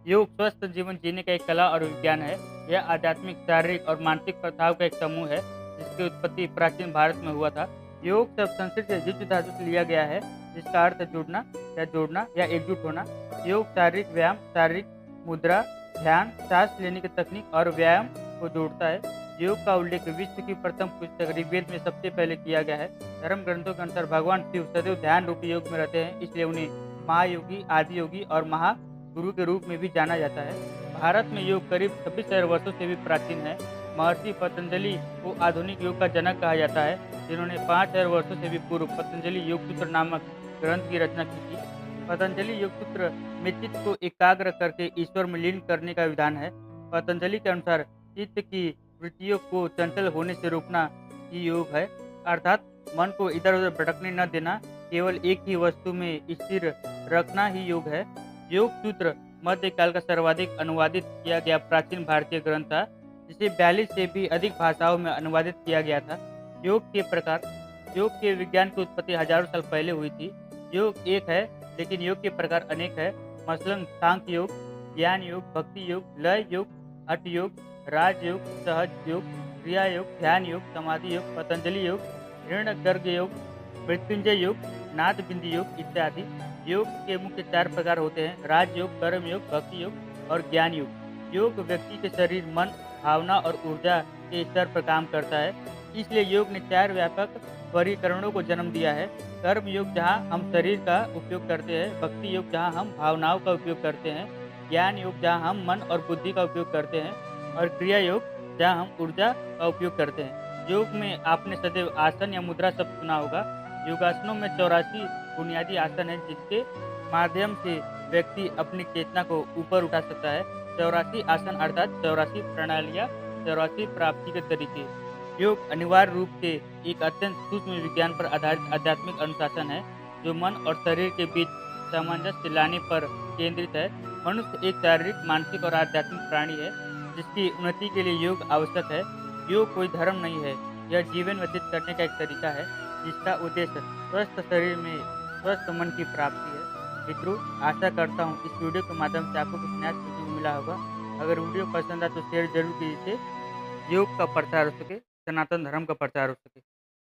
योग स्वस्थ जीवन जीने का एक कला और विज्ञान है। यह आध्यात्मिक, शारीरिक और मानसिक प्रथाओं का एक समूह है, जिसकी उत्पत्ति प्राचीन भारत में हुआ था। योग शब्द संस्कृत से युज धातु से लिया गया है, जिसका अर्थ है जुड़ना या जोड़ना या एकजुट होना। योग शारीरिक व्यायाम, शारीरिक मुद्रा, ध्यान, सांस लेने की तकनीक और व्यायाम को जोड़ता है। योग का उल्लेख विश्व की प्रथम पुस्तक ऋग्वेद में सबसे पहले किया गया है। धर्म ग्रंथों के अनुसार भगवान शिव सदैव ध्यान रूपी योग में रहते हैं, इसलिए उन्हें महायोगी, आदि योगी और गुरु के रूप में भी जाना जाता है। भारत में योग करीब 26,000 वर्षों से भी प्राचीन है। महर्षि पतंजलि को आधुनिक योग का जनक कहा जाता है, जिन्होंने 5,000 वर्षों से भी पूर्व पतंजलि योग सूत्र नामक ग्रंथ की रचना की थी। पतंजलि योग सूत्र में चित्त को एकाग्र करके ईश्वर में लीन करने का विधान है। पतंजलि के अनुसार चित्त की वृत्तियों को चंचल होने से रोकना ही योग है, अर्थात मन को इधर उधर भटकने न देना, केवल एक ही वस्तु में स्थिर रखना ही योग है। योग सूत्र मध्यकाल का सर्वाधिक अनुवादित किया गया प्राचीन भारतीय ग्रंथ था, जिसे 42 से भी अधिक भाषाओं में अनुवादित किया गया था। योग के प्रकार। योग के विज्ञान की उत्पत्ति हजारों साल पहले हुई थी। योग एक है, लेकिन योग के प्रकार अनेक है। मसलन सांख्य योग, ज्ञान योग, भक्ति योग, लय योग, हठ योग, राज योग, सहज योग, क्रिया योग, ध्यान योग, समाधि योग, पतंजलि योग, हिरण्य गर्ग योग, मृत्युंजय योग, नाद बिंदी योग इत्यादि। योग के मुख्य 4 प्रकार होते हैं: राजयोग, कर्म योग, भक्ति योग और ज्ञान योग। योग व्यक्ति के शरीर, मन, भावना और ऊर्जा के स्तर पर काम करता है, इसलिए योग ने 4 व्यापक वर्गीकरणों को जन्म दिया है। कर्म योग जहाँ हम शरीर का उपयोग करते हैं, भक्ति योग जहाँ हम भावनाओं का उपयोग करते हैं, ज्ञान योग जहाँ हम मन और बुद्धि का उपयोग करते हैं और क्रिया योग जहाँ हम ऊर्जा का उपयोग करते हैं। योग में आपने सदैव आसन या मुद्रा शब्द सुना होगा। योगासनों में 84 बुनियादी आसन है, जिसके माध्यम से व्यक्ति अपनी चेतना को ऊपर उठा सकता है। 84 आसन अर्थात 84 प्रणालियाँ, 84 प्राप्ति के तरीके। योग अनिवार्य रूप से एक अत्यंत सूक्ष्म विज्ञान पर आधारित आध्यात्मिक अनुशासन है, जो मन और शरीर के बीच सामंजस्य लाने पर केंद्रित है। मनुष्य एक शारीरिक, मानसिक और आध्यात्मिक प्राणी है, जिसकी उन्नति के लिए योग आवश्यक है। योग कोई धर्म नहीं है, यह जीवन व्यतीत करने का एक तरीका है, जिसका उद्देश्य स्वस्थ शरीर में स्वस्थ मन की प्राप्ति है। मित्रों, आशा करता हूँ इस वीडियो के माध्यम से आपको कुछ नया सीखने को मिला होगा। अगर वीडियो पसंद आए तो शेयर जरूर कीजिए, योग का प्रचार हो सके, सनातन धर्म का प्रचार हो सके।